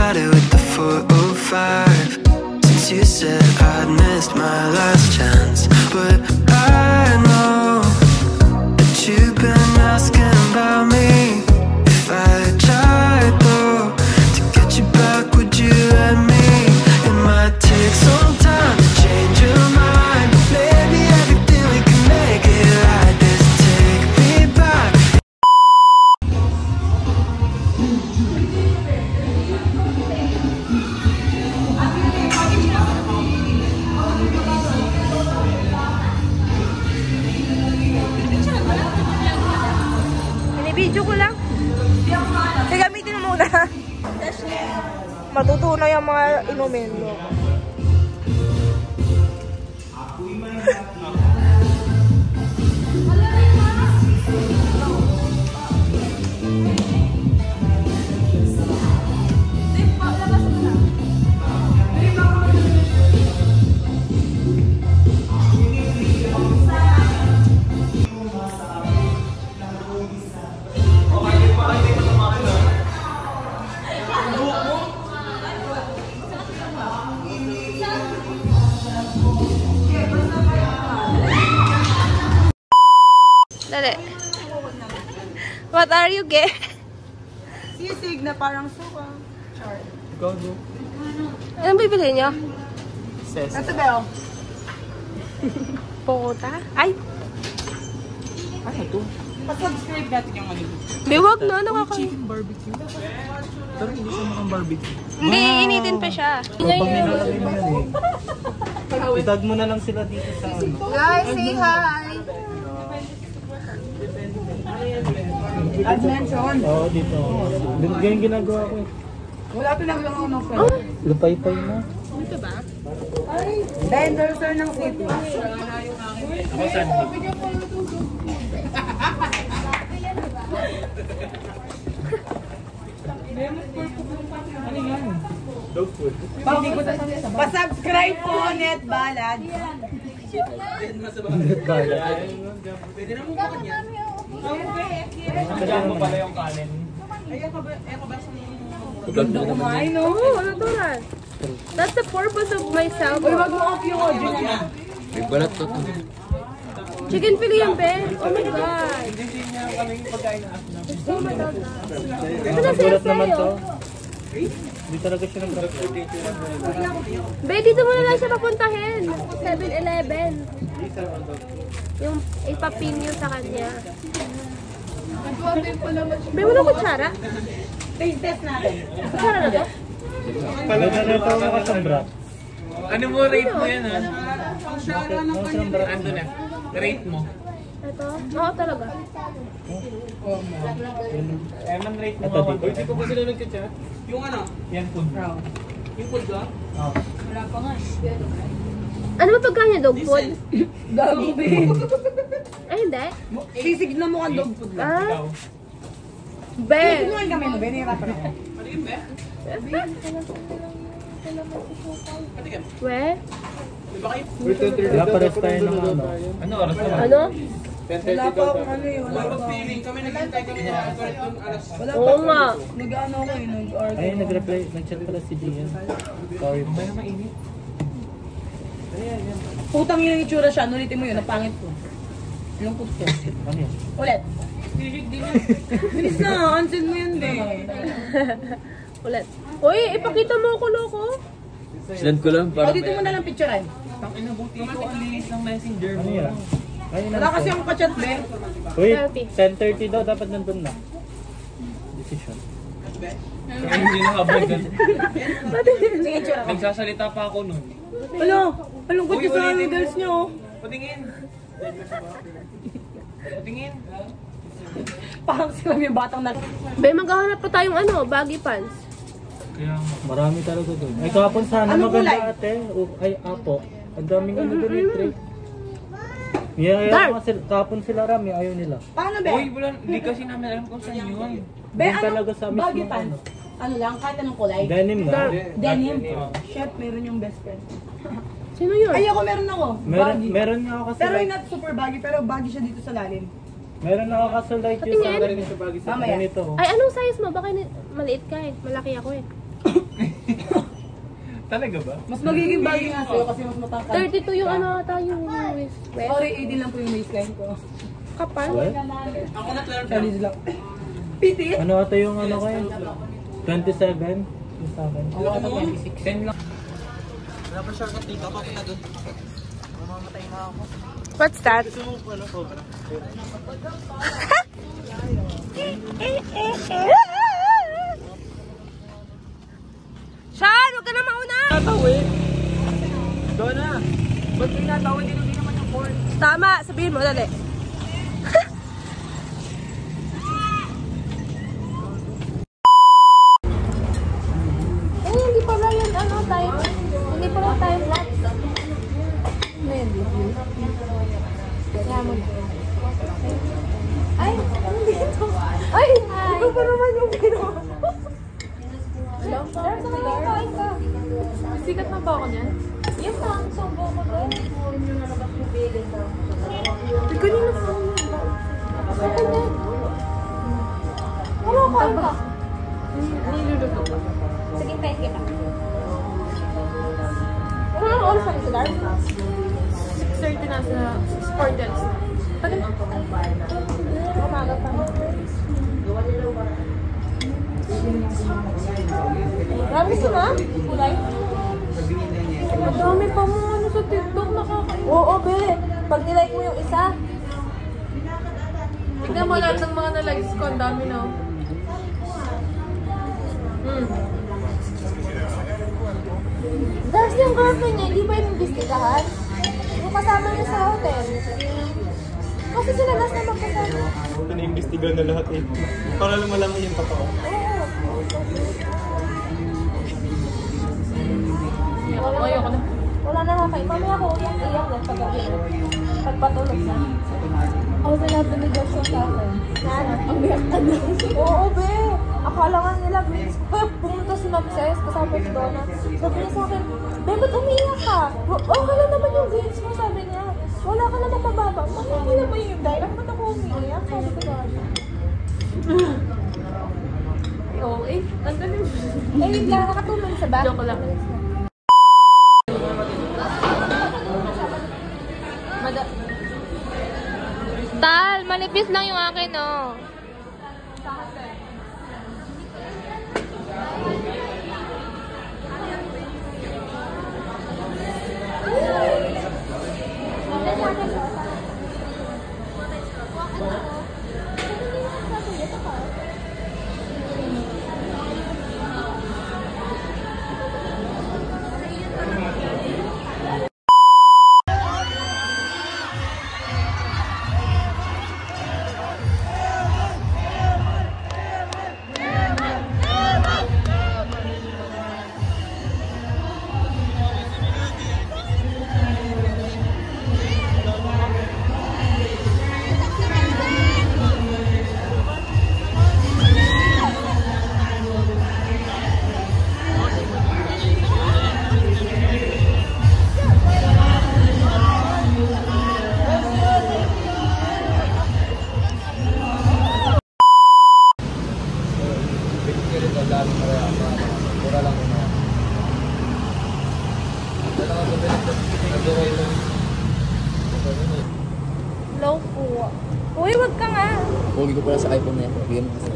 started with the 405. Since you said I'd missed my last chance, but I know that you've been asking about me. If I tried though to get you back, would you let me? It might take some time to change your mind, but maybe everything we can make it like this. Take me back. Video ko lang. Sige, gamitin mo muna. Matutunaw yung mga inumin mo. Dali. What are you gay? Sisig na parang suka. Char. Go, go. Anong bibili niyo? Ses. Ito ba? Pokota? Ay! Ano ito? Pa-subscribe natin yung ano. Biwag na, nakaka... Chicken barbecue. Pero hindi siya makang barbecue. Hindi, initin pa siya. Pag nilalagay mo yan eh. Itag mo na lang sila dito sa ano. Guys, say hi! Add mention. Oo, dito. Ganyan ginagawa ko eh. Wala pinagawa ko ng friend. Lupay-pay na. Dito ba? Vendor sir ng city. Ako saan? Ano yan? Dog food. Pa-subscribe po, Net Balad. Pwede na mo ba kanya? Kailangan mo pala yung kanin. Ganda kumain, no? Ano to na? That's the purpose of my Uy, salmon. wag mo off yung audio na. May balat to. Chicken fillet yan, be. Oh my God. Hindi niya kaming pagkain na asin. Oh my God. Ito na Nagulat naman to. sa'yo. Hindi talaga siya nag-rapid. Be, dito mo na lang siya papuntahin. 7-Eleven. Yung ipapin nyo sa kanya. Be, wala kutsara? Taste test natin. Kutsara na to? Pala na ito ang makasambra. Ano mo rate mo yan ha? Makasambra. Ando na. Rate mo. Ito? Oo, talaga. Eman rate mo. Ito dito. Hindi ko pa sila nagchat-chat. Yung ano? Yan food. Yung food ba? Oo. Ano ba pagkain niya? Dog food? Gago, be. Ay, hindi. Sisig na mo kang dog food lang. Ah? Ikaw. Be! Kumain kami mo, benihirapan ako. Patingin ba? Patingin. We? Di ba kayo? Wala pares tayo ng ano. Ano oras naman? Ano? Wala pa akong ano eh. Wala pa. Feeling kami naghintay kami na correct doon alas. Wala pa. Oo nga. Nag-ano ko eh, nag-order. Ay, nag-reply. Nag-chat pala si Gian. Sorry. May na mainit. Putang yun yung itsura siya. Nulitin mo yun, napangit ko. Lungkot ko. Ano yan? Ulit. Bilis na, cancel mo yun, be. Ulit. Uy, ipakita mo ako, loko. Sinad ko lang O, dito mo na lang picturean. Tang ina buti ko ang linis ng messenger Ano mo. yan? Ay, Wala kasi akong kachat, be. Uy, 30. 10:30 daw. Dapat nandun na. Decision. Hindi nakabag ka. Sige, itsura ko. Nagsasalita pa ako nun. Ano? Malungkot Uy, ka sa ulitin noodles mo. niyo. Patingin. Patingin. Parang sila yung batang na... Be, maghahanap pa tayong ano, baggy pants. Kaya Marami talaga doon. Ay, kahapon sana Anong maganda kulay? ate. Ay, apo. Ang daming ano doon yung trade. Yeah, Dark. kahapon sila Rami, ayaw nila. Paano, be? Uy, wala, hindi kasi namin alam kung saan yun. Be, Doon talaga sa ano? mismo, Baggy pants. Ano lang, kahit anong kulay. Denim nga. Denim. Chef, meron yung best friend. Sino yun? Ay, ako meron ako. Baggy. Meron nga ako kasi Pero like, not super baggy, pero baggy siya dito sa lalim. meron ako kasi like yung Patingin. sa Mamaya. ganito. Ay, anong size mo? Baka maliit ka eh. Malaki ako eh. Talaga ba? Mas magiging bagay nga sa'yo kasi mas matangkad. 32 yung ano ata yung waist. Sorry, 18 lang po yung waistline ko. Kapal. What? Ako na 12 lang. Solid lang. Pitit? Ano ata yung ano kayo? 27? Yung sa akin. Ako ata 26. 10 lang. Wala pa siya dito. Ako na doon. Mamamatay na ako. What's that? Gusto mo ano ko ba? Sean, huwag ka na mauna! Tatawid. Doon na. Ba't yung natawid? Hindi naman yung corn. Tama, sabihin mo, dali. Hindi pala yun, ano, time. Hindi pala time lapse. Hindi. Kaya mo na. Ay, hindi ito. Ay, ito pa naman yung ginawa. Sikat na ba ako niyan? Yes, ang sambo ko doon. Hindi ko nila sa mga. Ano ka? Niluluto pa. Sige, tayo kita. Ano ang oras ang sila? 6:30 na sa Sportels. Pwede mo? Umaga pa. Marami sila? Kulay? Madami pa mo ano sa TikTok, nakakain. Oo, be. Pag nilike mo yung isa. Tignan mo lahat ng mga na-likes ko. Ang dami na. Dahil yung girlfriend niya, hindi ba yung imbestigahan? Yung kasama niya sa hotel. Kasi sila last na magkasama. Pina-imbestigahan na lahat eh. Para lang malaman yung totoo. Ayoko na. Wala na nakakain. Mamaya ako iyak yan pag-gabi. Pagpatulog na. Ako sinabi ni Joshua sa akin. Ang biyak ka na. Oo, be. Akala nga nila, pumunta si Mabses, kasama si Donna. Sabi niya sa akin, be, ba't umiiyak ka? Okay lang naman yung grades mo, sabi niya. Wala ka naman mababa. Hindi naman yung dahil. Ba't ako umiiyak? Sabi ko ba? Okay. Ang galing. Eh, wait lang. Nakatulong sa ba? Joke lang. Tal, manipis lang yung akin, no? Low po. Uy, wag ka nga. Pogi ko pala sa iPhone na yan. Bigyan mo kasi.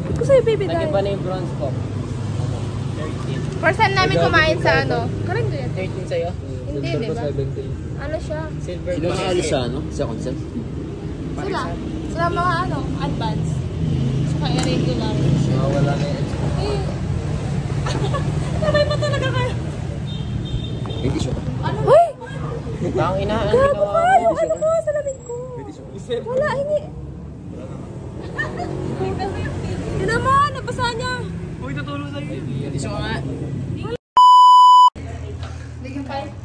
Ba't ko sa'yo bibigay? Lagyan pa na yung bronze ko. First time namin kumain sa ano? Karang doon. 13 sa'yo? Hindi, di ba? Ano siya? Silver. Sino nakali siya, no? Sa consent? Sila. Sila mga ano, advance. Saka irregular. Wala na yung Eh. Sabay pa talaga kayo. Hindi siya. Ano? Uy! Ang inahan Gago ka! Yung ano ko sa lamig ko. Wala, hindi. Tignan mo, nabasa niya. Uy, tutulong sa'yo. Hindi siya nga.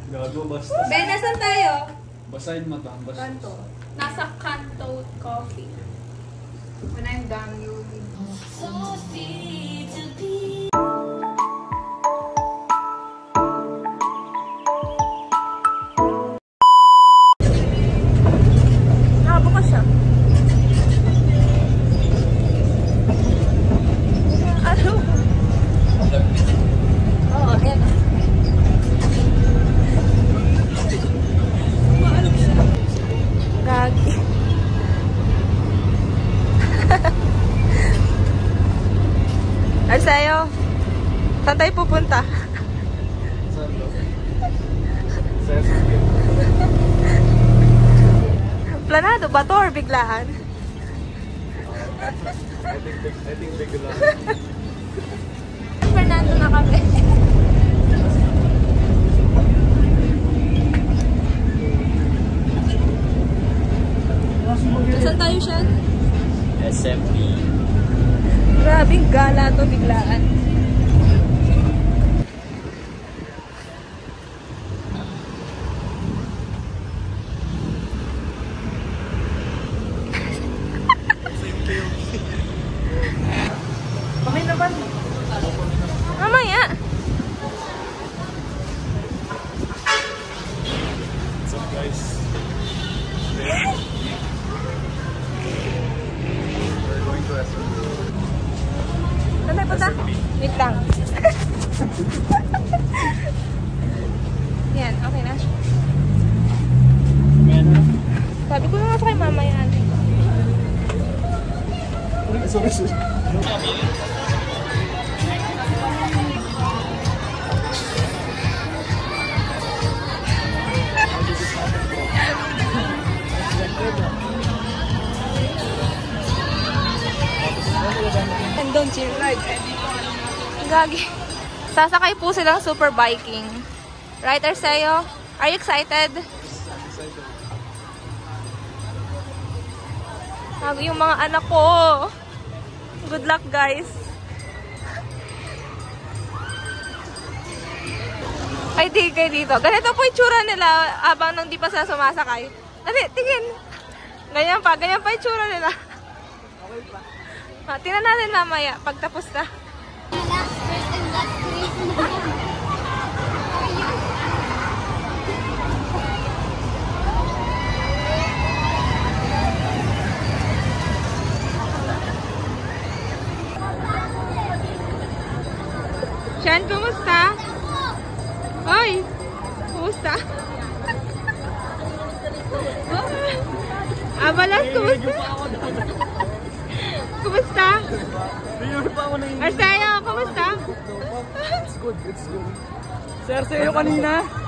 Gago, basta. Ben, nasan tayo? Basahin mo to. Kanto. Nasa Kanto Coffee. When I'm done, you'll be... Nakabukas siya. Ano? Oo, ayan. Saan tayo pupunta? Planado ba to or biglaan? I think bigla. Fernando na kami. Saan tayo siya? SMP. Grabing gala to biglaan. Bakit naman? Mamaya. What's up guys? We're going to SMP. Saan tayo punta? Wait lang. Yan, okay na. Sabi ko na nga sa kay mama yan. Sorry. And don't you like Gagi. Sasakay po silang super biking. Right, Arceo? Are you excited? Gagi yung mga anak ko. Good luck, guys. Ay, di kayo dito. Ganito po yung tsura nila abang nung di pa sila sumasakay. Dali, tingin. Ganyan pa yung tsura nila. Tingnan natin mamaya, pagtapos na. Sean, kumusta? Hoy! Kumusta? Abalas, kumusta? Kumusta? Arceo, kumusta? It's good. Si Arceo kanina.